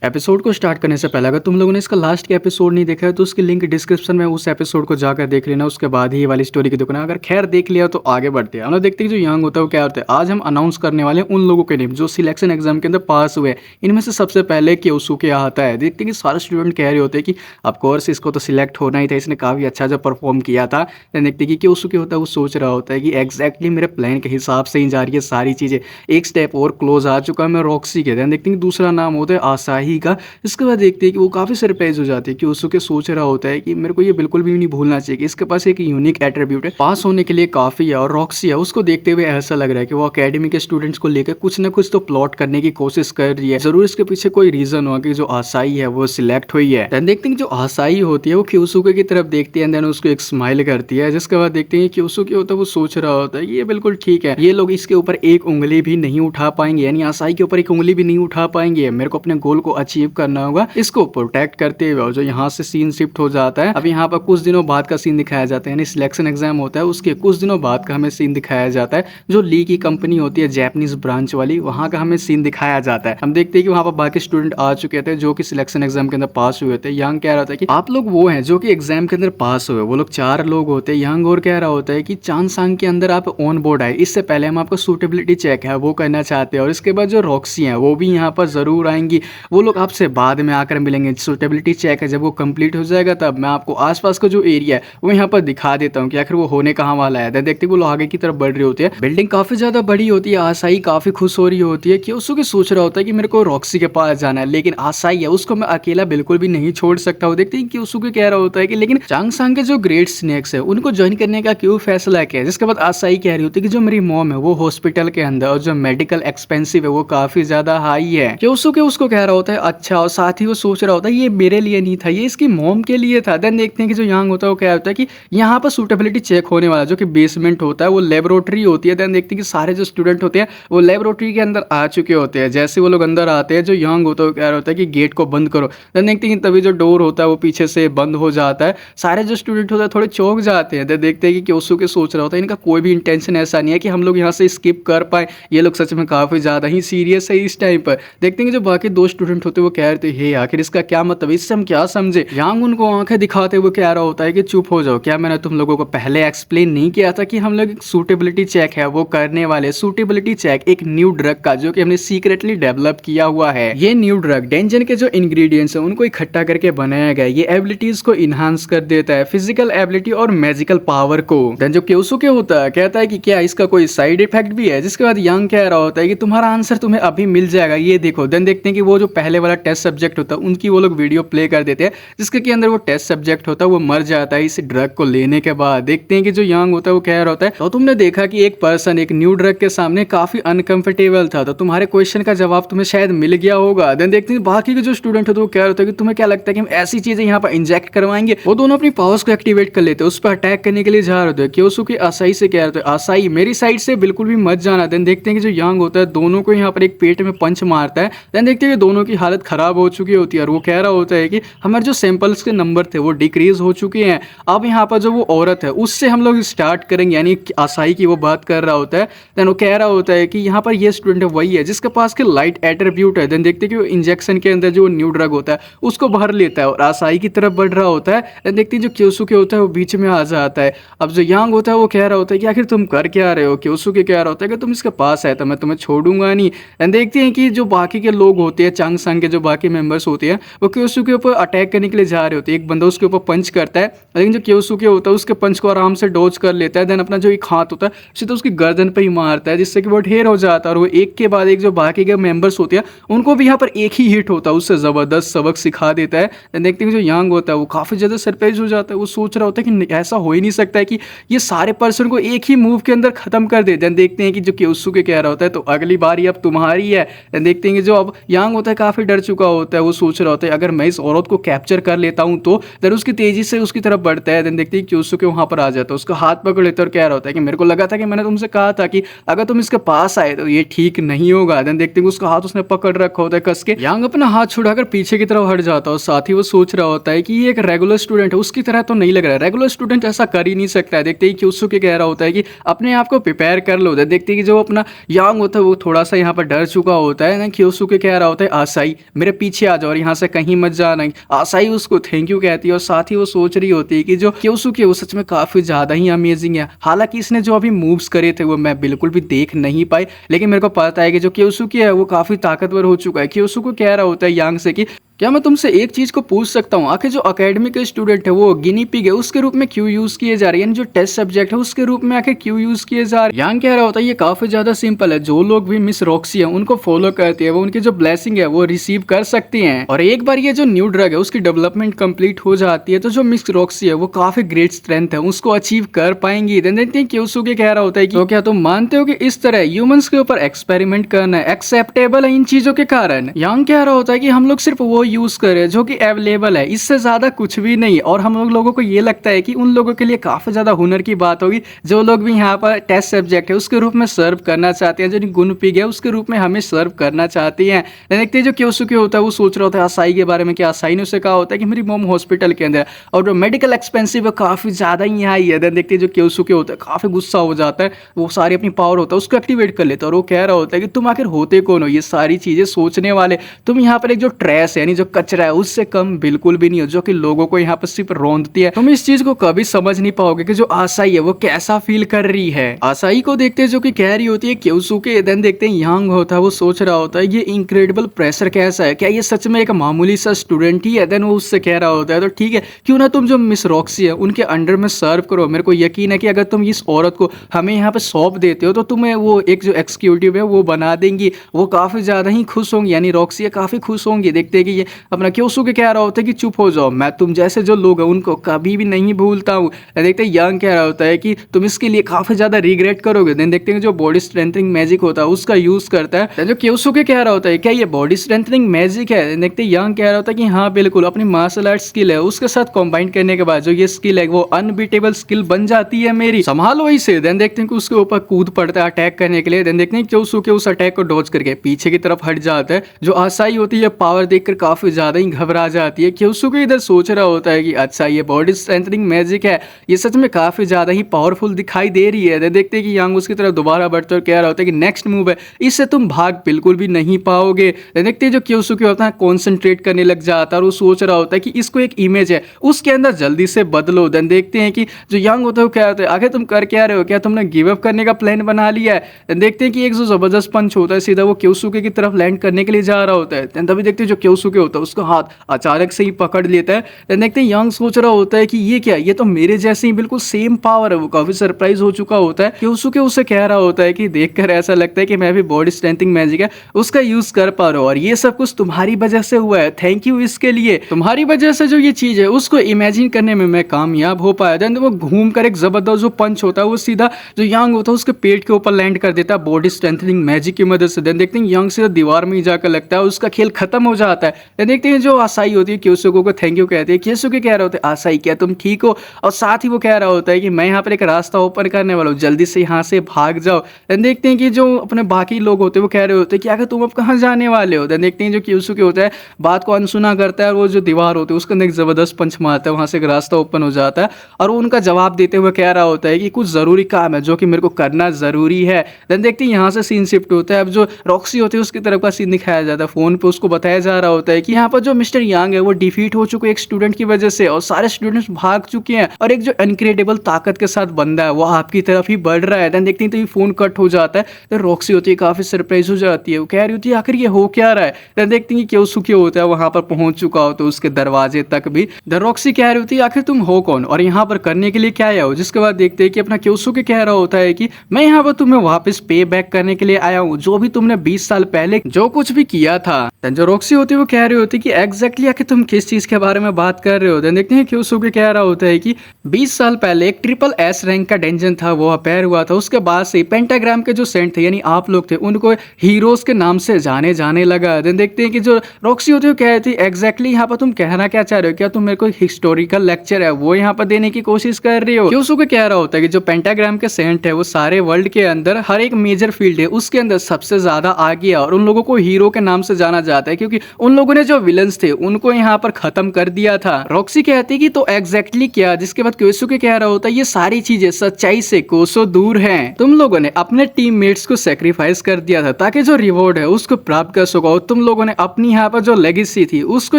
Episode को start करने से पहले अगर तुम लोगों ने इसका लास्ट का एपिसोड नहीं देखा है तो उसकी लिंक डिस्क्रिप्शन में उस एपिसोड को जाकर देख लेना। उसके बाद ही ये वाली स्टोरी की दुकान अगर खैर देख लिया तो आगे बढ़ते हैं। हम लोग देखते हैं जो यंग होता है वो क्या होता है। आज हम अनाउंस करने वाले हैं उन लोगों के नेम जो सिलेक्शन एग्जाम के अंदर पास हुए हैं। इनमें से सबसे पहले क्योसुके आता है। देखते हैं कि सारे स्टूडेंट कह रहे होते हैं कि ऑफकोर्स इसको तो सिलेक्ट होना ही था, इसने काफ़ी अच्छा जो परफॉर्म किया था। देन देखते हैं कि क्योसुके होता है वो सोच रहा होता है कि एग्जैक्टली मेरे प्लान के हिसाब से ही जा रही है सारी चीज़ें, एक स्टेप और क्लोज आ चुका है मैं रॉक्सी के। देन देखते हैं कि दूसरा नाम होता है आसाही का। इसके बाद देखते हैं कि वो काफ़ी सरप्राइज हो जाती है कि उसके सोच रहा होता है कि मेरे को ये बिल्कुल भी नहीं भूलना चाहिए कि इसके पास एक यूनिक एट्रीब्यूट है, पास होने के लिए काफ़ी है। और रॉक्सी है, उसको देखते हुए ऐसा लग रहा है कि वो अकेडमी के स्टूडेंट्स को लेकर कुछ ना कुछ तो प्लॉट करने की कोशिश कर रही है। जरूर इसके पीछे कोई रीजन होगा कि जो आसाई है वो सिलेक्ट हुई है। देन देखते हैं कि जो आसाई होती है वो क्योसुके की तरफ देखती है, देन उसको एक स्माइल करती है। जिसके बाद देखते हैं क्योसुके होता है वो सोच रहा होता है ये बिल्कुल ठीक है, ये लोग इसके ऊपर एक उंगली भी नहीं उठा पाएंगे, यानी आसाई के ऊपर एक उंगली भी नहीं उठा पाएंगे। मेरे को अपने गोल को अचीव करना होगा, इसको प्रोटेक्ट करते हुए। और जो यहाँ से सीन शिफ्ट हो जाता है, अब यहाँ पर कुछ दिनों बाद का सीन दिखाया जाता है, यानी सिलेक्शन एग्जाम होता है उसके कुछ दिनों बाद का हमें सीन दिखाया जाता है। जो ली की कंपनी होती है जापानीज ब्रांच वाली, वहाँ का हमें सीन दिखाया जाता है। हम देखते हैं कि वहाँ पर बाकी स्टूडेंट आ चुके थे जो कि सिलेक्शन एग्जाम के अंदर पास हुए थे। यंग कह रहा था कि आप लोग वो हैं जो कि एग्जाम के अंदर पास हुए। वो लोग 4 लोग होते हैं। यंग और कह रहा होता है कि चांगसांग के अंदर आप ऑन बोर्ड आए, इससे पहले हम आपको सूटेबिलिटी चेक है वो करना चाहते हैं। और इसके बाद जो रॉक्सी हैं वो भी यहाँ पर जरूर आएंगी, वो लोग आपसे बाद में आकर मिलेंगे। सूटेबिलिटी चेक है जब वो कंप्लीट हो जाएगा तब मैं आपको आसपास का जो एरिया है वो यहाँ पर दिखा देता हूँ कि आखिर वो होने कहाँ वाला है। देखते वो लोग आगे की तरफ बढ़ रही होती है, बिल्डिंग काफी ज्यादा बड़ी होती है। आसाई काफी खुश हो रही होती है कि उसको सोच रहा होता है कि मेरे को रॉक्सी के पास जाना है, लेकिन आसाई है उसको मैं अकेला बिल्कुल भी नहीं छोड़ सकता हूँ। देखते हैं कि उसको कह रहा होता है कि लेकिन चांगसांग के जो ग्रेट स्नेक्स है उनको ज्वाइन करने का क्यों फैसला किया। जिसके बाद आसाई कह रही होती है कि जो मेरी मॉम है वो हॉस्पिटल के अंदर और जो मेडिकल एक्सपेंसिव है वो काफी ज्यादा हाई है। क्योंकि उसको कह रहा होता है अच्छा, और साथ ही वो सोच रहा होता है ये मेरे लिए नहीं था, ये इसकी मॉम के लिए था। देन देखते हैं कि जो यंग होता है वो क्या होता है कि यहाँ पर सूटेबिलिटी चेक होने वाला जो कि बेसमेंट होता है वो लेबोरेटरी होती है। देन देखते हैं कि सारे जो स्टूडेंट होते हैं वो लेबोरेटरी के अंदर आ चुके होते हैं। जैसे वो लोग अंदर आते हैं जो यंग होता है वो कह रहा होता है कि गेट को बंद करो। देन देखते हैं कि तभी जो डोर होता है वो पीछे से बंद हो जाता है। सारे जो स्टूडेंट होते हैं थोड़े चौंक जाते हैं। देन देखते हैं कि क्योसुके सोच रहा होता है इनका कोई भी इंटेंशन ऐसा नहीं है कि हम लोग यहाँ से स्किप कर पाए, ये लोग सच में काफी ज्यादा ही सीरियस है इस टाइम पर। देखते हैं कि जो बाकी 2 स्टूडेंट होते हैं वो कह रहे थे हे आखिर इसका क्या मतलब, इससे हम क्या समझे। यांग उनको आंखें दिखाते हुए कह रहा होता है कि चुप हो जाओ, क्या मैंने तुम लोगों को पहले एक्सप्लेन नहीं किया था कि हम लोग सूटेबिलिटी चेक है वो करने वाले। सूटेबिलिटी चेक एक न्यू ड्रग का जो कि हमने सीक्रेटली डेवलप किया हुआ है। ये न्यू ड्रग डेंजन के जो इंग्रेडिएंट्स है उनको इकट्ठा करके बनाया गया। ये एबिलिटीज को इनहांस कर देता है, फिजिकल एबिलिटी और मैजिकल पावर को। देन जो क्योसुके होता है कहता है कि क्या इसका कोई साइड इफेक्ट भी है। जिसके बाद यंग कह रहा होता है कि तुम्हारा आंसर तुम्हें अभी मिल जाएगा, ये देखो। देन देखते हैं कि वो जो पहले वाला टेस्ट सब्जेक्ट होता है उनकी वो लोग वीडियो प्ले कर देते हैं जिसके के अंदर वो टेस्ट सब्जेक्ट होता है वो मर जाता है इस ड्रग को लेने के बाद। देखते हैं कि जो यंग होता है वो कह रहा होता है तो तुमने देखा कि एक पर्सन एक न्यू ड्रग के सामने काफी अनकंफर्टेबल था, तो तुम्हारे क्वेश्चन का जवाब तुम्हें शायद मिल गया होगा। देन देखते हैं बाकी के जो स्टूडेंट होते हैं वो कह रहे होते हैं कि तुम्हें क्या लगता है कि हम ऐसी चीजें यहाँ पर इंजेक्ट करवाएंगे। वो दोनों अपनी पावर्स को एक्टिवेट कर लेते हैं, उस पर अटैक करने के लिए जा रहे होते हैं। क्योंकि आसाई से कह रहे थे आसाई मेरी साइड से बिल्कुल भी मत जाना। देन देखते हैं कि जो यंग होता है दोनों को यहाँ पर एक पेट में पंच मारता है। देन देखते हैं कि दोनों की हालत खराब हो चुकी होती है और वो कह रहा होता है कि हमारे जो सैंपल्स के नंबर थे वो डिक्रीज हो चुके हैं, अब यहाँ पर जो वो औरत है उससे हम लोग स्टार्ट करेंगे, यानी आसाई की वो बात कर रहा होता है। देन वो कह रहा होता है कि यहाँ पर ये स्टूडेंट वही है जिसके पास के लाइट एट्रीब्यूट है। देन देखते हैं कि वो इंजेक्शन के अंदर जो न्यू ड्रग होता है उसको भर लेता है और आसाई की तरफ बढ़ रहा होता है। देन देखते हैं जो क्योसुके होता है वो बीच में आ जाता है। अब जो यंग होता है वो कह रहा होता है कि आखिर तुम कर क्या रहे हो। क्योसुके कह रहा होता है कि तुम इसके पास है तो मैं तुम्हें छोड़ूंगा नहीं। देन देखते हैं कि जो बाकी के लोग होते हैं चांगसांग के जो बाकी मेंबर्स होते हैं वो क्योसुके ऊपर अटैक करने के लिए जा रहे होते हैं। एक बंदा उसके ऊपर पंच करता है, लेकिन जो क्योसुके होता है उसके पंच को आराम से डॉज कर लेता है। देन अपना जो एक हाथ होता है सीधा उसकी गर्दन पे ही मारता है जिससे कि वो ढेर हो जाता है। और वो एक के बाद एक जो बाकी के मेंबर्स होते हैं उनको भी यहाँ पर एक ही हिट होता है, उससे जबरदस्त सबक सिखा देता है। देन देखते हैं जो यंग होता है वो काफी ज्यादा सरप्राइज हो जाता है। वो सोच रहा होता है कि ऐसा हो ही नहीं सकता है कि ये सारे पर्सन को एक ही मूव के अंदर खत्म कर दे। देन देखते हैं कि जो क्योसुके कह रहा होता है तो अगली बारी अब तुम्हारी है। देन देखते हैं कि जो अब यंग होता है काफी डर चुका होता है। वो सोच रहा होता है अगर मैं इस औरत को कैप्चर कर लेता हूँ तो देन उसकी तेजी से उसकी तरफ बढ़ता है। देन देखते हैं क्योसुके वहां पर आ जाता है, उसका हाथ पकड़ लेता है और कह रहा होता है कि मेरे को लगा था कि मैंने तुमसे कहा था कि अगर तुम इसके पास आए तो ये ठीक नहीं होगा। देन देखते हैं उसका हाथ उसने पकड़ रखा होता है कस के। यंग अपना हाथ छुड़ाकर पीछे की तरफ हट जाता है और साथ ही वो सोच रहा होता है कि ये एक रेगुलर स्टूडेंट है, उसकी तरह तो नहीं लग रहा है, रेगुलर स्टूडेंट ऐसा कर ही नहीं सकता है। देखते ही क्योसुके कह रहा होता है कि अपने आप को प्रिपेयर कर लो। देखते हैं कि जो अपना यंग होता है वो थोड़ा सा यहाँ पर डर चुका होता है। क्योसुके कह रहा होता है आसाई आसाई मेरे पीछे आ जाओ और यहाँ से कहीं मत जाना। आसाई उसको थैंक यू कहती है और साथ ही वो सोच रही होती है कि जो क्योसुके वो सच में काफी ज्यादा ही अमेजिंग है। हालांकि इसने जो अभी मूव्स करे थे वो मैं बिल्कुल भी देख नहीं पाई, लेकिन मेरे को पता है कि जो क्योसुके है वो काफी ताकतवर हो चुका है। क्योसुके कह रहा होता है यांग से कि क्या मैं तुमसे एक चीज को पूछ सकता हूँ, आखिर जो अकेडमी के स्टूडेंट है वो गिनी पिग है उसके रूप में क्यों यूज किए जा रहे हैं, यानी जो टेस्ट सब्जेक्ट है उसके रूप में आखिर क्यों यूज किए जा रहे हैं। यांग कह रहा होता है ये काफी ज्यादा सिंपल है, जो लोग भी मिस रॉक्सी है उनको फॉलो करते हैं वो उनकी जो ब्लेसिंग है वो रिसीव कर सकती हैं, और एक बार ये जो न्यू ड्रग है उसकी डेवलपमेंट कंप्लीट हो जाती है तो जो मिस रॉक्सी है वो काफी ग्रेट स्ट्रेंथ है उसको अचीव कर पाएंगी। क्योसुके कह रहा होता है कि तो क्या तुम मानते हो कि इस तरह ह्यूमंस के ऊपर एक्सपेरिमेंट करना एक्सेप्टेबल है इन चीजों के कारण। यांग कह रहा होता है कि हम लोग सिर्फ वो यूज करें जो कि अवेलेबल है, इससे ज्यादा कुछ भी नहीं। और हम लोगों को ये लगता है कि उन लोगों के लिए काफी ज्यादा हुनर की बात होगी जो लोग भी यहाँ पर टेस्ट सब्जेक्ट है उसके रूप में सर्व करना चाहते हैं, जो गुन पिग है उसके रूप में हमें सर्व करना चाहती हैं। देखते हैं जो क्योसुके होता है वो सोच रहा होता है असाई के बारे में कि असाई ने उसे कहा होता है कि मेरी मॉम हॉस्पिटल के अंदर और जो मेडिकल एक्सपेंसिव है काफी ज्यादा ही हाई है। देखते हैं जो क्योसुके होता है काफी गुस्सा हो जाता है, वो सारी अपनी पावर होता है उसको एक्टिवेट कर लेता है और वो कह रहा होता है कि तुम आखिर होते कौन हो ये सारी चीजें सोचने वाले, तुम यहाँ पर एक जो ट्रैश है यानी जो कचरा है उससे कम बिल्कुल भी नहीं हो जो कि लोगों को यहाँ पर सिर्फ रौंदती है। तुम इस चीज को कभी समझ नहीं पाओगे कि जो आसाई है वो कैसा फील कर रही है। आसाई को देखते हैं जो कि कह रही होती है क्योसुके, देन देखते हैं यांग होता है वो सोच रहा होता है ये इनक्रेडिबल प्रेशर कैसा है, क्या ये सच में एक मामूली सा स्टूडेंट ही है। देन वो उससे कह रहा होता है तो ठीक है क्यों ना तुम जो मिस रॉक्सी है उनके अंडर में सर्व करो, मेरे को यकीन है कि अगर तुम इस औरत को हमें यहाँ पे सौंप देते हो तो तुम्हें वो एक जो एग्जीक्यूटिव है वो बना देंगी, वो काफी ज्यादा ही खुश होंगी, यानी रॉक्सी काफी खुश होंगी। देखते हैं कि ये अपना क्योसुके कह रहा होता है कि चुप हो जाओ, मैं तुम जैसे जो लोग हैं उनको कभी भी नहीं भूलता हूँ। देखते हैं यांग कह रहा होता है कि तुम इसके लिए काफी ज्यादा रिग्रेट करोगे। देन देखते हैं जो बॉडी स्ट्रेंथनिंग मैजिक होता है उसका यूज करता है। जो क्योसुके कह रहा होता है क्या ये बॉडी स्ट्रेंथनिंग मैजिक है। देखते हैं यांग कह रहा होता है कि हाँ बिल्कुल, अपनी मार्शल आर्ट स्किल है उसके साथ कंबाइन करने के बाद जो ये स्किल है वो अनबीटेबल स्किल बन जाती है मेरी, संभालो इसे। देन देखते हैं कि उसके ऊपर कूद पड़ता है अटैक करने के लिए। देन देखते हैं क्योसुके उस अटैक को डॉज करके पीछे की तरफ हट जाता है। जो आसाई होती है पावर देखकर काफी ज्यादा ही घबरा जाती है। क्योसुके इधर सोच रहा होता है कि अच्छा ये बॉडी स्ट्रेंथनिंग मैजिक है, ये सच में काफी ज्यादा ही पावरफुल दिखाई दे रही है। देखते हैं कि यांग उसकी तरफ दोबारा बढ़ते और कह रहा होता है कि नेक्स्ट मूव है, इससे तुम भाग बिल्कुल भी नहीं पाओगे। देखते हैं जो क्योसुके होता है कॉन्सेंट्रेट करने लग जाता है और वो सोच रहा होता है कि इसको एक इमेज है उसके अंदर जल्दी से बदलो। देन देखते हैं कि जो यांग होता है वो क्या होता है आखिर तुम कर क्या रहे हो, क्या तुमने गिव अप करने का प्लान बना लिया है। देखते हैं कि एक जो जबरदस्त पंच होता है सीधा वो क्योसुके की तरफ लैंड करने के लिए जा रहा होता है। तभी देखते हैं जो क्योसुके होता है उसका हाथ अचानक से ही पकड़ लेता है। देखते हैं यांग सोच रहा होता है कि ये क्या, ये तो मेरे जैसे ही बिल्कुल सेम पावर है। वो काफी सरप्राइज हो चुका होता है। क्योसुके उसे कह रहा होता है कि देखकर ऐसा लगता है कि मैं भी बॉडी स्ट्रेंथनिंग मैजिक है उसका यूज कर पा रहा हूँ और ये सब कुछ तुम्हारी वजह से हुआ है, थैंक यू इसके लिए। तुम्हारी वजह से जो ये चीज है उसको इमेजिन करने में मैं कामयाब हो पाया। देन वो घूम कर एक जबरदस्त जो पंच होता है वो सीधा जो यांग होता है उसके पेट के ऊपर लैंड कर देता है बॉडी स्ट्रेंथनिंग मैजिक की मदद से। देन देखते हैं यांग सीधा दीवार में ही जाकर लगता है, उसका खेल खत्म हो जाता है। देन देखते हैं जो आसाई होती है क्योसुके को थैंक यू कहती है। क्योसुके कह रहा होता है आसाई क्या तुम ठीक हो, और साथ ही वो कह रहा होता है कि मैं यहाँ पर एक रास्ता ओपन करने वाला हूँ, जल्दी से यहाँ से भाग जाओ। देन देखते हैं कि जो अपने बाकी लोग होते हैं वो कह रहे होते हैं कि आखिर तुम अब कहाँ जाने वाले हो। देन देखते हैं जो क्योसुके होता है बात को अनसुना करता है और वो जो दीवार होती है उसके अंदर एक जबरदस्त पंच मारता है, वहां से एक रास्ता ओपन हो जाता है और वो उनका जवाब देते हुए कह रहा होता है कि कुछ जरूरी काम है जो कि मेरे को करना जरूरी है। देन देखते हैं यहाँ से सीन शिफ्ट होता है। अब जो रॉक्सी होती है उसकी तरफ का सीन दिखाया जाता है। फोन पे उसको बताया जा रहा होता है कि यहाँ पर जो मिस्टर यांग है वो डिफीट हो चुके एक स्टूडेंट की वजह से और सारे स्टूडेंट्स भाग चुके हैं और एक जो इनक्रेडिबल ताकत के साथ बंदा है वो आपकी तरफ ही बढ़ रहा है। देन देखते हैं तो ये फोन कट हो जाता है। तो रॉक्सी होती है काफी सरप्राइज हो जाती है, वो कह रही होती है आखिर ये हो क्या रहा है। देन देखते हैं कि क्योसुके होता है वहां पर पहुंच चुका हो तो उसके दरवाजे तक भी। देन रॉक्सी कह रही होती है आखिर तुम हो कौन और यहाँ पर करने के लिए क्या आया हो। जिसके बाद देखते हैं कि अपना क्योसुके कह रहा होता है कि मैं यहाँ पर तुम्हें वापस पे बैक करने के लिए आया हूँ, जो भी तुमने 20 साल पहले जो कुछ भी किया था। देन जो रॉक्सी होती है वो कह रही होती है कि एग्जैक्टली आखिर तुम किस चीज के बारे में बात कर रहे हो। देन देखते हैं क्योसुके कह रहा होता है कि 20 साल पहले एक ट्रिपल एस रैंक का डेंजन था वो अपेयर हुआ था, उसके बाद से पेंटाग्राम के जो सेंट थे यानी आप लोग थे उनको हीरोज के नाम से जाने लगा। देन देखते हैं कि जो रॉक्सी होती है वो कह रही थी एग्जैक्टली यहाँ पर तुम कहना क्या चाह रहे हो, क्या तुम मेरे को हिस्टोरिकल लेक्चर है वो यहाँ पर देने की कोशिश कर रही हो। क्योसुके कह रहा होता है कि जो पेंटाग्राम के सेंट है वो सारे वर्ल्ड के अंदर हर एक मेजर फील्ड है उसके अंदर सबसे ज्यादा आगे है और उन लोगों को हीरो के नाम से जाना जाता है, क्योंकि उन लोगों ने जो विलन्स थे उनको यहाँ पर खत्म कर दिया था। रॉक्सी कहती है कि तो एग्जैक्टली क्या, जिसके बाद क्योसुके कह रहा होता है ये सारी चीजें सच्चाई से कोसों दूर हैं। तुम लोगों ने अपने टीममेट्स को सेक्रीफाइस कर दिया था ताकि जो रिवॉर्ड है उसको प्राप्त कर सको, और तुम लोगों ने अपनी यहाँ पर जो लेगेसी थी उसको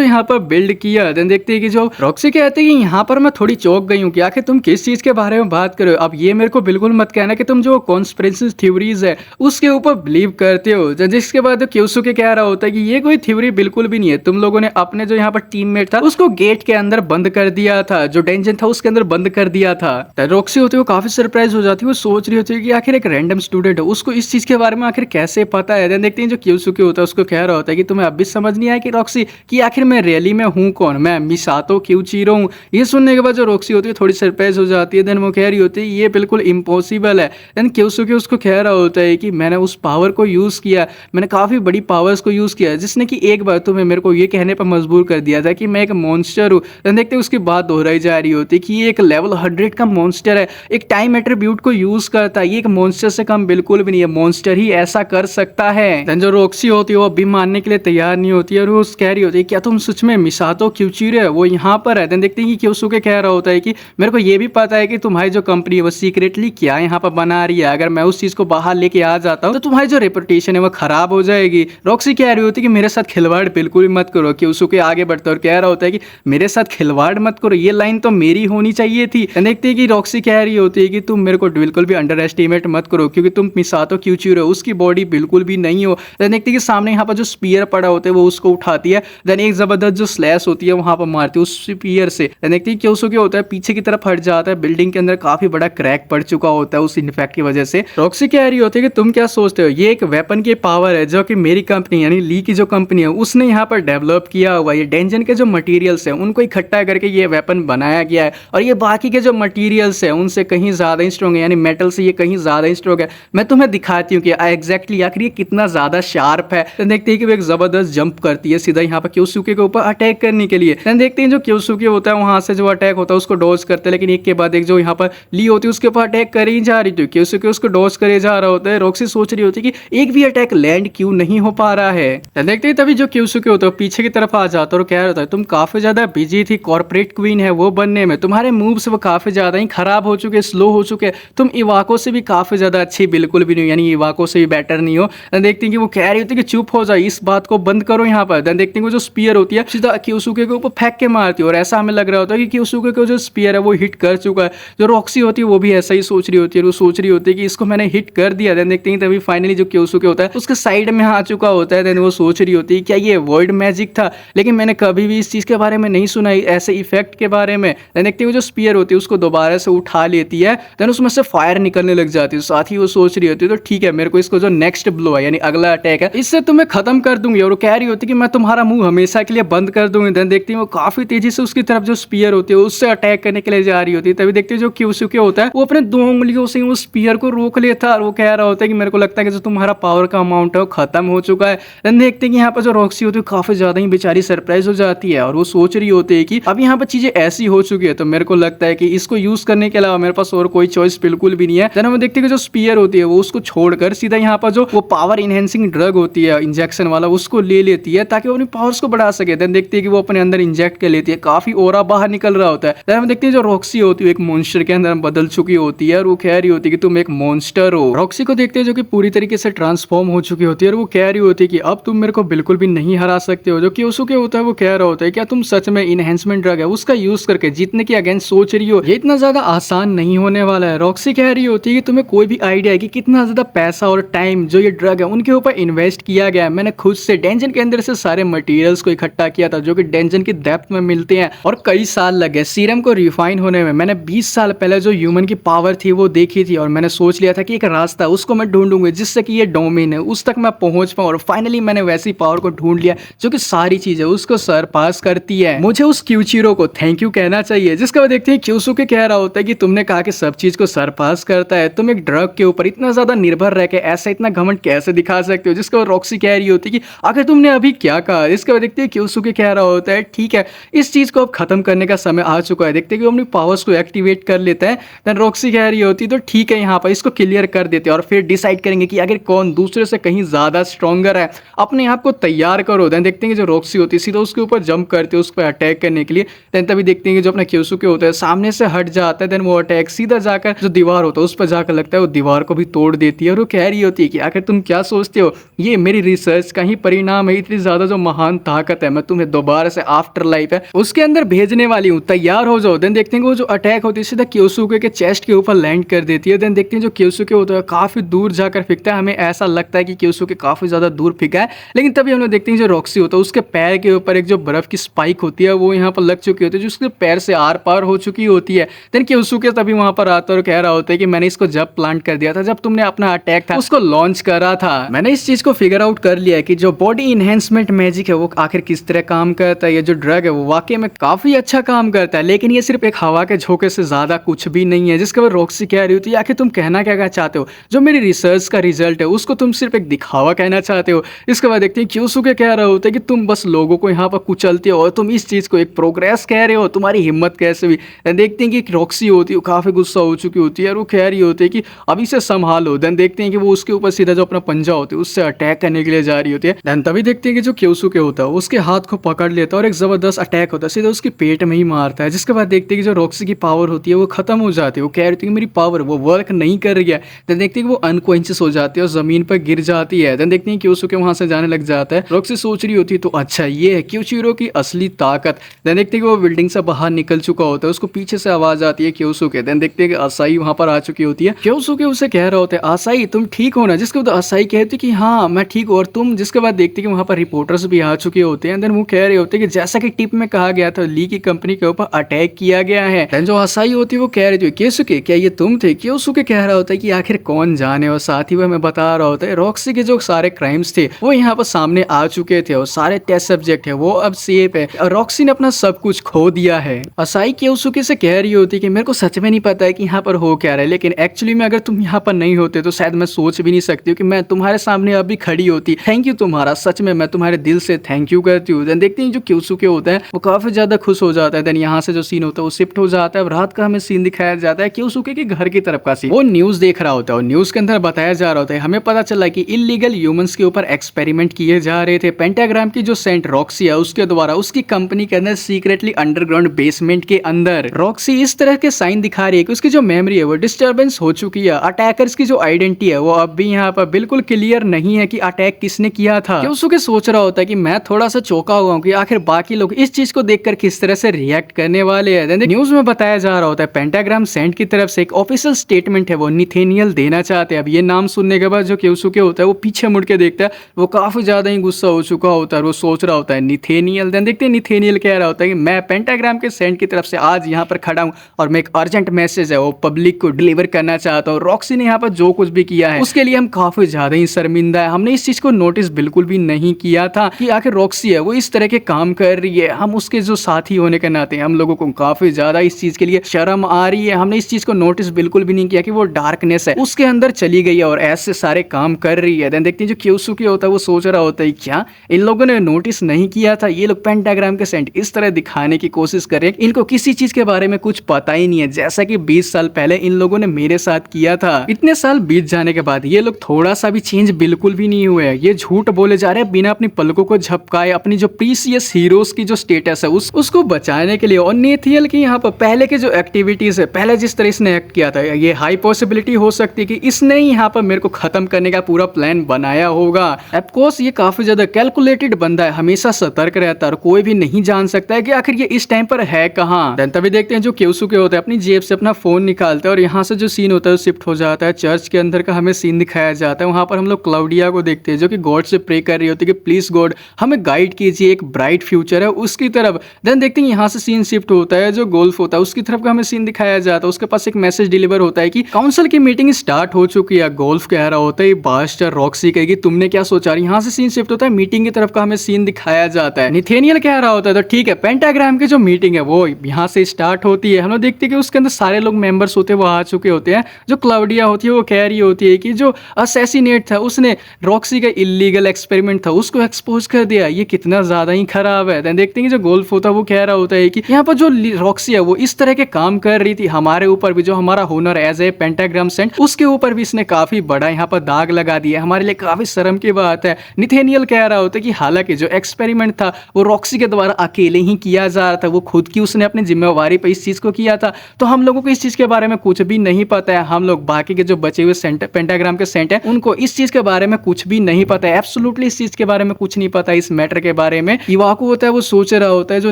यहाँ पर बिल्ड किया। देन देखते हैं कि जो रॉक्सी कहते हैं कि यहाँ पर मैं थोड़ी चौंक गई हूँ कि आखिर तुम किस चीज के बारे में बात कर रहे हो। अब ये मेरे को बिल्कुल मत कहना कि तुम जो कॉन्स्पिरेसी थ्योरीज है उसके ऊपर बिलीव करते हो। जिसके बाद क्योसुके कह रहा होता है कि ये कोई थ्योरी बिल्कुल भी नहीं है, तुम लोगों ने अपने जो यहाँ पर टीममेट था उसको गेट के अंदर बंद कर दिया था, जो डेंजन था उसके अंदर बंद कर दिया था। रॉक्सी होती है वो काफी सरप्राइज हो जाती है, वो सोच रही होती है कि आखिर एक रैंडम स्टूडेंट है उसको इस चीज के बारे में आखिर कैसे पता है। देन देखते हैं जो क्योसुके होता है उसको कह रहा होता है कि तुम्हें अब भी समझ नहीं आया कि रॉक्सी कि आखिर मैं रियली में हूँ कौन, मैं मिसातो क्यूचिरो हूँ। ये सुनने के बाद जो रॉक्सी होती है थोड़ी सरप्राइज हो जाती है। देन वो कह रही होती है ये बिल्कुल इम्पॉसिबल है। देन क्योसुके उसको कह रहा होता है कि मैंने उस पावर को यूज किया, मैंने काफी बड़ी पावर्स को यूज किया जिसने कि एक बार तुम्हें मेरे को ये कहने पर मजबूर कर दिया था कि मैं एक मॉन्स्टर हूँ। देन देखते हैं उसकी बात दोहराई जा रही होती है कि ये एक लेवल 100 का मॉन्स्टर है, एक टाइम एट्रीब्यूट को यूज करता है, ये एक मॉन्स्टर से कम बिल्कुल भी नहीं है, मॉन्स्टर ही ऐसा कर सकता है। देन जो रॉक्सी होती है वो अभी मानने के लिए तैयार नहीं होती है और वो कह रही होती है क्या तुम सच में मिसातो क्यूचिरो है, वो यहाँ पर है। देन देखते हैं कि क्योसुके कह रहा होता है कि मेरे को ये भी पता है कि तुम्हारी जो कंपनी है वो सीक्रेटली क्या यहाँ पर बना रही है, अगर मैं उस चीज को बाहर लेके आ जाता हूँ तो तुम्हारी जो रेपुटेशन है वो खराब हो जाएगी। रॉक्सी कह रही होती है कि मेरे साथ खिलवाड़ बिल्कुल भी मत करो। क्योसुके आगे बढ़ता और कह रहा होता है कि मेरे साथ खिलवाड़ मत करो, ये लाइन तो मेरी होनी चाहिए थी। देखते हैं कि रॉक्सी कह रही होती है कि तुम मेरे को बिल्कुल भी अंडर एस्टिमेट मत करो क्योंकि तुम मिसातो क्यूचिरो उसकी बॉडी बिल्कुल भी नहीं हो। देन देखते हैं कि सामने यहाँ पर जो स्पीयर पड़ा होता है वो उसको उठाती है, देन एक जबरदस्त जो स्लैश होती है वहां पर मारती है उस स्पीयर से। देन देखते हैं क्योसुके होता है पीछे की तरफ हट जाता है, बिल्डिंग के अंदर काफी बड़ा क्रैक पड़ चुका होता है उस इन्फेक्ट की वजह से। रॉक्सी कह रही होती है कि तुम क्या सोचते हो ये एक वेपन की पावर है जो कि मेरी कंपनी यानी ली की जो कंपनी है उसने यहाँ पर डेवलप किया हुआ, ये डेंजन के जो मटेरियल्स है उनको इकट्ठा करके ये वेपन बनाया गया है, और ये बाकी के जो मटेरियल्स है उनसे कहीं ज्यादा ही स्ट्रॉन्ग है, यानी मेटल से ये कहीं ज्यादा ही स्ट्रॉन्ग है। मैं तुम्हें दिखाती हूँ कि एग्जैक्टली आखिर ये कितना ज्यादा शार्प है। तो देखते हैं कि वो एक जबरदस्त जंप करती है सीधा यहाँ पर क्योसुके के ऊपर अटैक करने के लिए। देन देखते हैं जो क्योसुके होता है वहां से जो अटैक होता है उसको डॉज करते हैं, लेकिन एक के बाद एक जो यहाँ पर ली होती है उसके ऊपर अटैक कर ही जा रही थी, क्योसुके उसको डॉज करे जा रहा होता है। रॉक्सी सोच रही होती है कि एक भी अटैक लैंड क्यों नहीं हो पा रहा है। देखते हैं तभी जो क्योसुके होता है पीछे की तरफ आ जाता है और कह रहा है तुम काफी ज्यादा बिजी थी कॉर्पोरेट क्वीन है वो बनने में, तुम्हारे मूव्स वो काफी ज्यादा ही खराब हो चुके, स्लो हो चुके, तुम इवाको से भी काफी ज्यादा अच्छी बिल्कुल भी नहीं हो, यानी इवाको से भी बेटर नहीं हो। देखते हैं कि वो कह रही होती है कि चुप हो जाओ, इस बात को बंद करो यहाँ पर। देन देखते हैं वो जो स्पीयर होती है सीधा क्योसुके के ऊपर फेंक के मारती है, और ऐसा हमें लग रहा होता है कि क्योसुके को जो स्पीयर है वो हिट कर चुका है। जो रॉक्सी होती है वो भी ऐसा ही सोच रही होती है, वो सोच रही होती है कि इसको मैंने हिट कर दिया। देन देखते हैं तभी फाइनली जो क्योसुके होता है उसके साइड में आ चुका होता है। देन वो सोच रही होती है क्या ये वर्ड मैजिक था, लेकिन मैंने कभी भी इस चीज के बारे में नहीं सुना ऐसे इफेक्ट के बारे में। देन देखते हैं जो स्पीयर होती है उसको दोबारा से उठा लेती है, देन उसमें से फायर निकलने लग जाती है। साथ ही वो सोच रही होती है तो ठीक है मेरे को इसको जो नेक्स्ट ब्लो है यानी अगला अटैक है इससे तुम्हें खत्म कर दूंगी, और वो कह रही होती है कि मैं तुम्हारा मुंह हमेशा के लिए बंद कर दूंगी। देन देखती हूँ वो काफी तेजी से उसकी तरफ जो स्पीयर होती है उससे अटैक करने के लिए जा रही होती है। तभी देखते हैं जो क्योसुके होता है वो अपने 2 उंगलियों से उस स्पीयर को रोक लेता है, और वो कह रहा होता है कि मेरे को लगता है कि जो तुम्हारा पावर का अमाउंट है वो खत्म हो चुका है। देन देखते हैं कि यहाँ पर जो रॉक्सी होती है काफी ज्यादा ही बेचारी सरप्राइज हो जाती है, और वो सोच रही होती है कि अब यहाँ पर चीजें ऐसी हो चुकी है तो मेरे को लगता है कि इसको यूज करने के अलावा मेरे पास और कोई चॉइस बिल्कुल भी नहीं है। देन हम देखते हैं कि जो स्पीयर होती है वो उसको छोड़कर सीधा यहाँ पर जो वो पावर इनहेंसिंग ड्रग होती है इंजेक्शन वाला उसको ले लेती है ताकि वो अपनी पावर्स को बढ़ा सके। देन देखते हैं कि वो अपने अंदर इंजेक्ट कर लेती है, काफी ओरा बाहर निकल रहा होता है। देन हम देखते हैं जो रॉक्सी होती है एक मॉन्स्टर के अंदर बदल चुकी होती है, और वो कह रही होती है कि तुम एक मॉन्स्टर हो। रॉक्सी को देखते हैं जो कि पूरी तरीके से ट्रांसफॉर्म हो चुकी होती है, और वो कह रही होती है कि अब तुम मेरे को बिल्कुल भी नहीं हरा सकते हो। जो क्योसुके होता है वो कह रहा होता है क्या तुम सच में इनहेंसमेंट ड्रग है उसका यूज करके जीतने के अगेंस्ट सोच रही हो, ये इतना ज्यादा आसान नहीं होने वाला है। रॉक्सी कह रही होती है कि तुम्हें कोई भी आइडिया है कि कितना ज्यादा पैसा और टाइम जो ये ड्रग है उनके ऊपर इन्वेस्ट किया गया है। मैंने खुद से डेंजन के अंदर से सारे मटेरियल्स को इकट्ठा किया था जो कि डेंजन की डेप्थ में मिलते हैं, और कई साल लगे सीरम को रिफाइन होने में। मैंने 20 साल पहले जो ह्यूमन की पावर थी वो देखी थी, और मैंने सोच लिया था कि एक रास्ता उसको मैं ढूंढूंगी जिससे कि ये डोमेन है उस तक मैं पहुंच पाऊं, और फाइनली मैंने वैसी पावर को ढूंढ लिया जो कि सारी चीजें उसको सरपास करती है। मुझे उस क्यूचिरो को थैंक यू कहना चाहिए। जिसका देखते हैं क्योसुके कह रहा होता है कि तुमने कहा कि सब चीज को सरपास करता है, तुम एक ड्रग के ऊपर इतना ज्यादा निर्भर रह के ऐसा इतना घमंड कैसे दिखा सकते हो। जिसका रॉक्सी कह रही होती है कि आखिर तुमने अभी क्या कहा। इसके बाद देखते हैं क्योसुके कह रहा होता है ठीक है इस चीज को अब खत्म करने का समय आ चुका है। देखते हैं कि वो अपनी पावर्स को एक्टिवेट कर लेता है। देन रॉक्सी कह रही होती है तो ठीक है यहाँ पर इसको क्लियर कर देते हैं, और फिर डिसाइड करेंगे कि आखिर कौन दूसरे से कहीं ज्यादा स्ट्रॉन्गर है। अपने यहाँ आप को तैयार करो। देन देखते हैं कि जो रॉक्सी होती है सीधा उसके ऊपर जंप करते है उस पर अटैक करने के लिए। देन तभी देखते हैं कि जो अपना क्योसुके होता है सामने से हट जाता है। देन वो अटैक सीधा जाकर जो दीवार होता है उस पर जाकर लगता है, वो दीवार को भी तोड़ देती है और वो कह रही होती है कि आखिर तुम क्या सोचते हो, ये मेरी रिसर्च का ही परिणाम है, इतनी ज्यादा जो महान ताकत है मैं तुम्हें दोबारा से आफ्टर लाइफ है उसके अंदर भेजने वाली हूँ, तैयार हो जाओ। देन देखते हैं वो जो अटैक होती है सीधा क्योसुके के चेस्ट के ऊपर लैंड कर देती है। देन देखते हैं जो क्योसुके होता है काफी दूर जाकर फेंकता है, हमें ऐसा लगता है कि क्योसुके काफी ज्यादा दूर फेंका है, लेकिन तभी हम लोग देखते हैं जो रॉक्सी होता है उसके पैर के ऊपर एक जो बर्फ की स्पाइक होती है वो यहाँ पर लग चुकी होती है, जो उसके पैर से आर पार हो चुकी होती है। देन क्योसुके तभी वहां पर आता है और कह रहा होता है कि मैंने इसको जब प्लांट कर दिया था, जब तुमने अपना अटैक था उसको लॉन्च करा था, मैंने इस चीज को फिगर आउट कर लिया है कि जो बॉडी इनहेंसमेंट मैजिक है वो आखिर किस तरह काम करता है। ये जो ड्रग है वो वाकई में काफी अच्छा काम करता है, लेकिन ये सिर्फ एक हवा के झोंके से ज्यादा कुछ भी नहीं है। जिसके बाद रॉक्सी कह रही होती है आखिर तुम कहना क्या चाहते हो, जो मेरी रिसर्च का रिजल्ट है उसको तुम सिर्फ एक दिखावा कहना चाहते हो। इसके बाद देखते हैं क्योसुके कह रहा होता है कि तुम बस लोगों को यहाँ पर कुचलते हो और तुम इस चीज को एक प्रोग्रेस कह रहे हो, तुम्हारी हिम्मत कैसे हुई। देखते हैं कि रॉक्सी होती है काफी गुस्सा हो चुकी होती है और वो कह रही होती है कि अभी से संभालो। देन देखते हैं कि वो उसके ऊपर सीधा जो अपना पंजा होता है उससे अटैक करने के लिए जा रही होती है। देन तभी देखते हैं कि जो क्योसुके होता है उसके हाथ को पकड़ लेता है और एक जबरदस्त अटैक होता है सीधा उसके पेट में ही मारता है। जिसके बाद देखते हैं कि जो रॉक्सी की पावर होती है वो खत्म हो जाती है, वो कह रही थी मेरी पावर वो वर्क नहीं कर रही है। देन देखते हैं कि वो अनकॉन्शियस हो जाती है और जमीन पर गिर जाती है। देन देखते हैं क्योसुके वहां से जाने लग जाता है। रॉक्सी सोच रही होती है तो अच्छा ये है क्योचिरो की असली ताकत। देन देखते हैं कि वो बिल्डिंग से बाहर निकल चुका होता है, उसको पीछे से आवाज आती है क्योसुके। देन देखते हैं कि असाई वहां पर आ चुकी होती है। क्योसुके उसे कह रहा होता है असाई तुम ठीक हो ना, जिसके बाद असाई कहती है कि हाँ मैं ठीक हूँ और तुम। जिसके बाद देखते हैं कि वहां पर रिपोर्टर्स भी आ चुके होते हैं। देन वो कह रहे होते हैं कि जैसा कि टिप में कहा गया था ली की कंपनी के ऊपर अटैक किया गया है। देन जो असाई होती है वो कह रही थी क्योसुके क्या ये तुम थे। क्योसुके कह रहा होता है कि आखिर कौन जाने, और साथ ही वो हमें बता रहा होता है रॉक्सी के जो सारे क्राइम्स थे वो यहाँ पर सामने आ चुके थे और सारे टेस्ट सब्जेक्ट है वो अब सेफ है और रॉक्सी ने अपना सब कुछ खो दिया है। असाई क्योसुके से कह रही होती है कि मेरे को सच में नहीं पता है कि यहाँ पर हो क्या रहा है, लेकिन एक्चुअली में अगर तुम यहाँ पर नहीं होते तो शायद मैं सोच भी नहीं सकती हूँ कि मैं तुम्हारे सामने अभी खड़ी होती। थैंक यू तुम्हारा, सच में मैं तुम्हारे दिल से थैंक यू करती हूँ। देन देखते हैं जो क्योसुके होता है वो काफी ज्यादा खुश हो जाता है। देन यहाँ से जो सीन होता है वो शिफ्ट हो जाता है। रात का हमें सीन दिखाया जाता है क्योसुके के घर की तरफ का सीन। वो न्यूज देख रहा होता है और न्यूज के अंदर बताया जा रहा होता है, हमें पता चला कि इलीगल ह्यूमंस के ऊपर एक्सपेरिमेंट किए जा रहे थे। पेंटाग्राम की जो सेंट रॉक्सी है उसके द्वारा उसकी कंपनी के अंदर सीक्रेटली अंडरग्राउंड बेसमेंट के अंदर रॉक्सी इस तरह के साइन दिखा रही है कि उसकी जो मेमोरी है वो डिस्टर्बेंस हो चुकी है। अटैकर्स की जो आइडेंटिटी है वो अब भी यहाँ पर बिल्कुल क्लियर नहीं है कि अटैक किसने किया था। क्योंकि सोच रहा होता है कि मैं थोड़ा सा चौंका हुआ हूँ कि आखिर बाकी लोग इस चीज को देखकर किस तरह से रिएक्ट करने वाले हैं। न्यूज में बताया जा रहा होता है पेंटाग्राम सेंट की तरफ से एक ऑफिशियल स्टेटमेंट है वो निथेनियल देना चाहते हैं। अब ये नाम सुनने के बाद जो क्योसुके होता है वो पीछे मुड़ के देखता है, वो काफी ज्यादा ही गुस्सा हो चुका होता है। वो सोच रहा होता है निथेनियल। देन देखते हैं निथेनियल कह रहा होता है कि मैं पेंटाग्राम के सेंट की तरफ से आज यहाँ पर खड़ा हूँ और मैं एक अर्जेंट मैसेज है वो पब्लिक को डिलीवर करना चाहता हूँ। रॉक्सी ने यहाँ पर जो कुछ भी किया है उसके लिए हम काफी ज्यादा ही शर्मिंदा है। हमने इस चीज को नोटिस बिल्कुल भी नहीं किया था कि आखिर रॉक्सी है वो इस तरह के काम कर रही है। हम उसके जो साथी होने के नाते हम लोगों को काफी ज्यादा इस चीज के लिए शर्म आ रही है। हमने इस चीज को नोटिस बिल्कुल भी नहीं किया कि वो डार्कनेस है उसके अंदर चली गई है और ऐसे सारे काम कर रही है। देन देखते हैं जो क्योसुके होता है वो सोच रहा होता है क्या इन लोगों ने नोटिस नहीं किया था, ये लोग पेंटाग्राम के सेंट इस तरह दिखाने की कोशिश कर रहे हैं इनको किसी चीज के बारे में कुछ पता ही नहीं है, जैसा कि 20 साल पहले इन लोगों ने मेरे साथ किया था। इतने साल बीत जाने के बाद ये लोग थोड़ा सा भी चेंज बिल्कुल भी नहीं हुए हैं। ये झूठ बोले जा रहे हैं बिना अपनी पलकों को झपकाए अपनी जो प्रीसियस हीरोज की जो स्टेटस है उसको बचाने के लिए। और नेथियल की यहाँ पर पहले के जो एक्टिविटीज है, पहले जिस तरह इसने एक्ट किया था, ये हाई पॉसिबिलिटी हो सकती है कि इसने ही यहाँ पर मेरे को खत्म करने का पूरा प्लान बनाया होगा। ऑफ कोर्स ये काफी ज्यादा कैलकुलेटेड बंदा है, हमेशा सतर्क रहता है और कोई भी नहीं जान सकता है कि आखिर ये इस टाइम पर है कहाँ। तभी देखते हैं जो क्योसुके होता है अपनी जेब से अपना फोन निकालता है और यहाँ से जो सीन होता है शिफ्ट हो जाता है चर्च के अंदर का। हमें सीन दिखाया जाता है, वहां पर हम लोग क्लाउडिया को देखते हैं जो कि गॉड से प्रे कर रही होती है कि प्लीज गॉड हमें गाइड कीजिए, एक ब्राइट फ्यूचर है उसकी तरफ। देन देखते हैं यहाँ से सीन शिफ्ट होता है, जो गोल्फ होता है उसकी तरफ का हमें सीन दिखाया जाता है। उसके पास एक मैसेज डिलीवर होता है कि काउंसिल की मीटिंग स्टार्ट हो चुकी है। गोल्फ कह रहा होता है बास्टर रॉक्सी कहेगी तुमने क्या सोचा। यहाँ से सीन शिफ्ट होता है मीटिंग की तरफ का, हमें सीन दिखाया जाता है। निथेनियल कह रहा होता है तो ठीक है पेंटाग्राम की जो मीटिंग है वो यहाँ से स्टार्ट होती है। हम लोग देखते हैं कि उसके अंदर सारे लोग मेंबर्स होते हैं वो आ चुके होते हैं। जो क्लाउडिया होती है वो कह रही होती है कि जो असैसिनेट था उसने रॉक्सी का इलीगल एक्सपेरिमेंट था उसको एक्सपोज कर दिया, ये कितना ज्यादा ही खराब है। देखते हैं कि जो गोल्फ होता है वो कह रहा होता है कि यहाँ पर जो रॉक्सी है वो इस तरह के काम कर रही थी, हमारे ऊपर भी जो हमारा हुनर एज ए पेंटाग्राम सेंट उसके ऊपर भी इसने काफी बड़ा यहाँ पर दाग लगा दिया, हमारे लिए काफी शर्म की बात है। निथेनियल कह रहा होता है कि हालांकि जो एक्सपेरिमेंट था वो रॉक्सी के द्वारा अकेले ही किया जा रहा था, वो खुद की उसने अपनी जिम्मेवारी पे इस चीज को किया था, तो हम लोगों को इस चीज के बारे में कुछ भी नहीं पता है। हम लोग बाकी के जो बचे हुए सेंट पेंटाग्राम के सेंट है उनको इस चीज के बारे में कुछ भी नहीं पता है, एब्सोल्युटली इस चीज के बारे में कुछ नहीं पता है, इस मैटर के बारे में। इवाको होता है वो सोच रहा होता है जो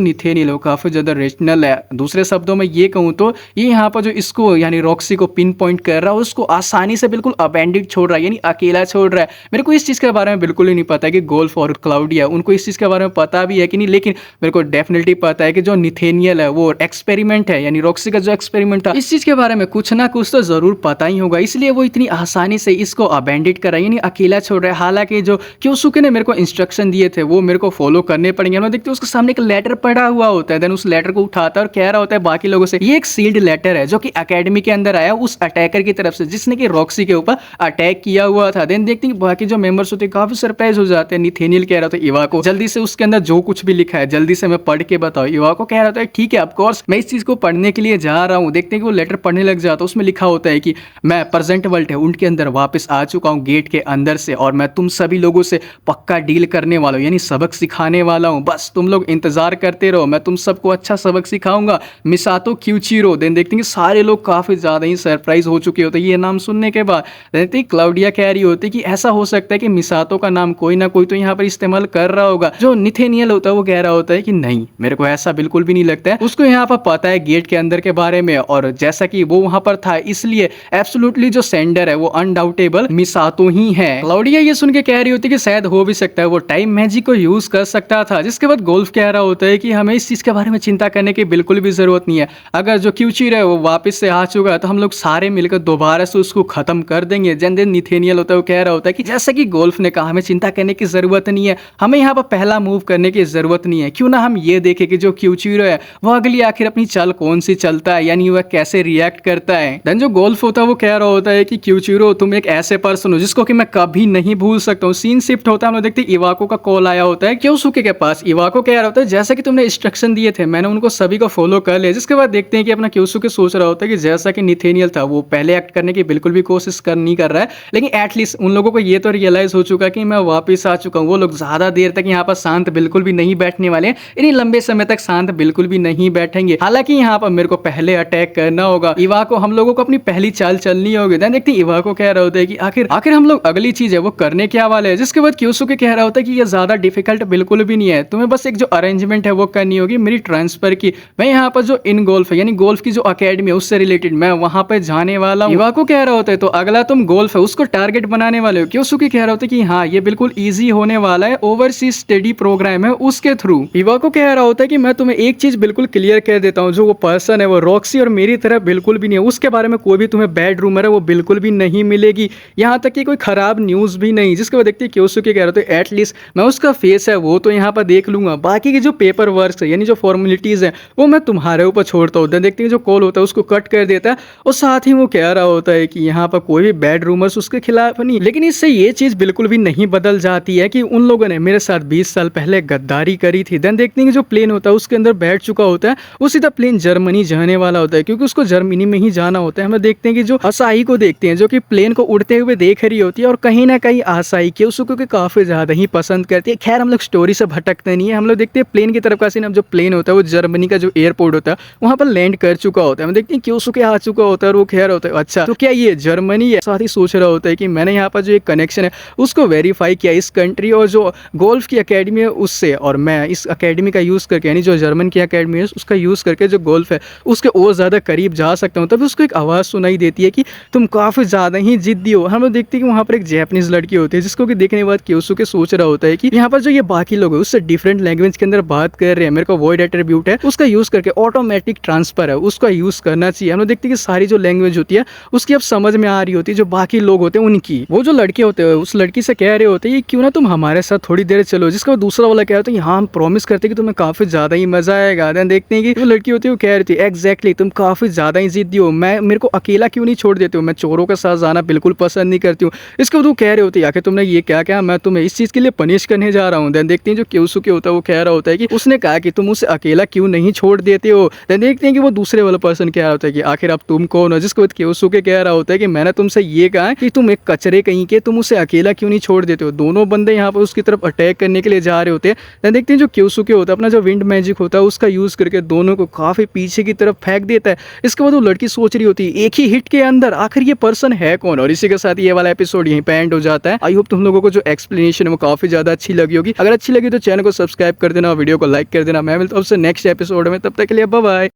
निथेनियल वो काफी ज्यादा रेशनल है। दूसरे शब्दों में ये कहूं तो ये यहाँ पर जो इसको यानी रॉक्सी को पिन पॉइंट कर रहा है उसको आसानी से बिल्कुल अबेंडेड छोड़ रहा है, यानी अकेला छोड़ रहा है। मेरे को इस चीज के बारे में बिल्कुल ही नहीं पता है कि गोल्फ और क्लाउडिया उनको इस चीज के बारे में पता भी है कि नहीं, लेकिन मेरे को डेफिनेटली पता है कि जो निथेनियल है वो एक्सपेरिमेंट है, यानी रॉक्सी का जो एक्सपेरिमेंट था इस चीज के बारे में कुछ ना कुछ तो जरूर पता ही होगा, इसलिए वो इतनी आसानी से इसको अबेंडेड कर रहा है, यानी अकेला छोड़ रहा है। हालांकि जो क्योसुके ने मेरे को इंस्ट्रक्शन दिए थे वो मेरे को फॉलो करने पड़ेंगे। मैं देखते उसके सामने एक लेटर पड़ा हुआ होता है, देन उस लेटर को उठाता है और कह रहा होता है बाकी लोगों से ये एक सील्ड लेटर है जो कि एकेडमी के अंदर आया उस अटैकर की तरफ से जिसने कि रॉक्सी के ऊपर अटैक किया हुआ था। देन देखते हैं बाकी जो मेंबर्स होते हैं काफी सरप्राइज हो जाते हैं। निथेनियल कह रहा था इवाको जल्दी से उसके अंदर जो कुछ भी लिखा है जल्दी से मैं पढ़ के बताओ। इवाको कह रहा था ठीक है ऑफ कोर्स मैं इस चीज को पढ़ने के लिए जा रहा हूँ। देखते हैं कि वो लेटर पढ़ने लग जाता है, उसमें लिखा होता है कि मैं प्रेजेंट वर्ल्ड है उनके अंदर वापस आ चुका हूँ गेट के अंदर से, और मैं तुम सभी लोगों से पक्का डील करने वाला हूँ, यानी सबक सिखाने वाला हूँ। बस तुम लोग इंतजार करते रहो, मैं तुम सबको अच्छा सबक सिखाऊंगा, मिसातो क्यूचिरो। देन देखते हैं कि सारे लोग काफी ज्यादा ही सरप्राइज हो चुके होते हैं ये नाम सुनने के बाद। देखते हैं क्लाउडिया कह रही होती कि ऐसा हो सकता है कि मिसातो का नाम कोई ना कोई तो यहाँ पर इस्तेमाल कर रहा होगा। जो निथेनियल होता है वो कह रहा होता है कि नहीं मेरे को ऐसा बिल्कुल भी नहीं लगता है, उसको यहाँ पर पता है गेट के अंदर के बारे में, और जैसा कि वो वहां पर था इसलिए एब्सोल्युटली जो सेंडर है वो अनडाउटेबल मिसातो ही है। क्लाउडिया ये सुन के कह रही होती कि शायद हो भी सकता है वो टाइम मैजिक को यूज कर सकता था। जिसके बाद गोल्फ कह रहा होता है कि हमें इस चीज के बारे में चिंता करने की बिल्कुल भी जरूरत नहीं है, अगर जो क्यूचिर है वो वापस से आ चुका है तो हम लोग सारे मिलकर दोबारा से उसको खत्म कर देंगे। जनरल निथेनियल होता है वो कह रहा होता है कि जैसा कि गोल्फ ने कहा हमें चिंता करने की जरूरत नहीं है, हमें यहाँ पर पहला मूव करने की जरूरत नहीं है, क्यों ना हम ये देखें कि जो क्यूचिरो है वो अगली आखिर अपनी चाल कौन सी चलता है, यानी वह कैसे रिएक्ट करता है। देन जो गोल्फ होता है वो कह रहा होता है कि क्यूचिरो तुम एक ऐसे पर्सन हो जिसको कि मैं कभी नहीं भूल सकता हूँ। सीन शिफ्ट होता है, हम लोग देखते हैं इवाको का कॉल आया होता है क्योसुके के पास। इवाको कह रहा होता है जैसा कि तुमने इंस्ट्रक्शन दिए थे मैंने उनको सभी को फॉलो कर लिया। जिसके बाद देखते हैं कि अपना क्योसुके सोच रहा होता है कि जैसा कि निथेनियल था वो पहले एक्ट करने की बिल्कुल भी कोशिश नहीं कर रहा है, लेकिन एटलीस्ट उन लोगों को ये तो रियलाइज हो चुका कि मैं वापस आ चुका हूँ। वो लोग ज्यादा देर तक यहाँ पर शांत बिल्कुल भी नहीं बैठने वाले हैं, इन्हीं लंबे समय तक शांत बिल्कुल भी नहीं बैठेंगे। हालांकि यहाँ पर मेरे को पहले अटैक करना होगा, इवाको हम लोगों को अपनी पहली चाल चलनी होगी। देन देखते हैं इवाको कह रहा होता है कि आखिर हम लोग अगली चीज है वो करने क्या वाले हैं। जिसके बाद क्योसुके कह रहा होता है कि ये ज्यादा डिफिकल्ट बिल्कुल भी नहीं है, तुम्हें बस एक जो अरेंजमेंट है वो करनी होगी मेरी ट्रांसफर की। मैं यहाँ पर जो इन गोल्फ है यानी गोल्फ की जो अकेडमी है उससे रिलेटेड मैं वहां पे जाने वाला हूँ। इवाको कह रहा होता है तो अगला तुम गोल्फ है उसको टारगेट बनाने वाले हो। क्योसुके कह रहा होता है कि हाँ ये बिल्कुल ईजी होने वाला है, ओवरसीज स्टडी प्रोग्राम है उसके थ्रू। इवाको कह रहा होता है कि मैं तुम्हें एक चीज बिल्कुल क्लियर कह देता हूँ, जो वो पर्सन है वो रॉक्सी और मेरी तरह बिल्कुल भी नहीं है, उसके बारे में कोई भी तुम्हें बैड रूमर है वो बिल्कुल भी नहीं मिलेगी, यहाँ तक कि कोई खराब न्यूज भी नहीं। जिसके बाद देखते हैं क्योसुके कह रहा था एटलीस्ट मैं उसका फेस है वो तो यहाँ पर देख लूंगा, बाकी के जो पेपर वर्क है यानी जो फॉर्मेलिटीज है वो मैं तुम्हारे ऊपर छोड़ता हूँ। देखते हैं जो कॉल होता है उसको कट कर देता है और साथ ही वो कह रहा होता है कि यहाँ पर कोई भी बैड रूमर्स उसके खिलाफ नहीं। लेकिन इससे ये चीज बिल्कुल भी नहीं बदल जाती है कि उन लोगों ने मेरे साथ 20 साल पहले गद्दारी करी थी। देन देखते हैं कि जो प्लेन होता है उसके अंदर बैठ चुका होता है वो सीधा प्लेन जर्मनी जाने वाला होता है, क्योंकि उसको जर्मनी में ही जाना होता है। हम देखते हैं कि जो असाई को देखते हैं जो कि प्लेन को उड़ते हुए देख रही होती है, और कहीं ना कहीं असाई क्योसुके को काफी ज्यादा ही पसंद करती है। खैर हम लोग स्टोरी से भटकते नहीं है, हम लोग देखते हैं प्लेन की तरफ का सीन। अब जो प्लेन होता है वो जर्मनी का जो एयरपोर्ट होता है वहां पर लैंड कर चुका होता है। हम देखते हैं क्योसुके आ चुका होता है और वो कह रहा होता है अच्छा तो क्या ये जर्मनी है। साथ ही सोच रहा होता है कि मैंने यहाँ पर जो एक कनेक्शन है उसको वेरीफाई किया इस कंट्री और जो गोल्फ की अकेडमी है उससे, और मैं इस अकेडमी का यूज करके यानी जो जर्मन की अकेडमी है उसका यूज करके जो गोल्फ है उसके और ज्यादा करीब जा सकता हूँ। तभी उसको एक आवाज सुनाई देती है कि तुम काफी ज्यादा ही जिद्दी हो। हम लोग देखते हैं कि वहाँ पर एक जैपनीज लड़की होती है जिसको कि देखने के बाद क्योसुके सोच रहा होता है कि यहाँ पर जो ये बाकी लोग है उससे डिफरेंट लैंग्वेज के अंदर बात कर रहे हैं, मेरे को वॉइड एट्रीब्यूट है उसका यूज करके ऑटोमेटिक ट्रांसफर है उसका यूज करना चाहिए। हम लोग देखते हैं कि सारी जो लैंग्वेज होती है उसकी अब समझ में आ रही होती है जो बाकी लोग होते हैं उनकी। वो जो लड़के होते हैं उस लड़की से कह रहे होते हैं क्यों ना तुम हमारे साथ थोड़ी देर चलो। जिसका दूसरा वाला कह रहा है हाँ हम प्रॉमिस करते हैं कि तुम्हें काफी ज्यादा ही मजा आएगा। देन देखते हैं कि वो लड़की होती है वो कह रही थी एग्जैक्टली तुम काफी ज्यादा ही जिद्दी हो, मैं मेरे को अकेला क्यों नहीं छोड़ देते हो, मैं चोरों के साथ जाना बिल्कुल पसंद नहीं करती हूँ। इसके बाद वो कह रहे होते आखिर तुमने ये क्या क्या, मैं तुम्हें इस चीज के लिए पनिश करने जा रहा हूँ। देन देखते हैं जो क्योसुके होता है वो कह रहा होता है कि उसने कहा कि तुम उसे अकेला क्यों नहीं छोड़ देते हो। देन देखते हैं कि वो दूसरे वाला पर्सन कह रहा होता है कि आखिर अब तुम कौन हो। जिसके बाद क्योसुके कह रहा होता है कि मैंने तुमसे ये कहा कि तुम एक कचरे कहीं के, तुम उसे अकेला क्यों नहीं छोड़ देते हो। दोनों बंदे यहाँ पर उसकी तरफ अटैक करने के लिए जा रहे होते हैं। देन देखते हैं जो क्योसुके होता है अपना जो विंड मैजिक होता है उसका यूज़ करके दोनों को काफ़ी पीछे की तरफ फेंक देता है। इसके बाद वो लड़की सोच रही होती है एक ही हिट के अंदर आखिर ये पर्सन है कौन। और इसी के साथ ये वाला एपिसोड यहीं पे एंड हो जाता है। आई होप तुम लोगों को जो एक्सप्लेनेशन है वो काफ़ी ज़्यादा अच्छी लगी होगी। अगर अच्छी लगी तो चैनल को सब्सक्राइब कर देना, वीडियो को लाइक कर देना। मैं मिलता हूँ आपसे नेक्स्ट एपिसोड में, तब तक के लिए बाय बाय।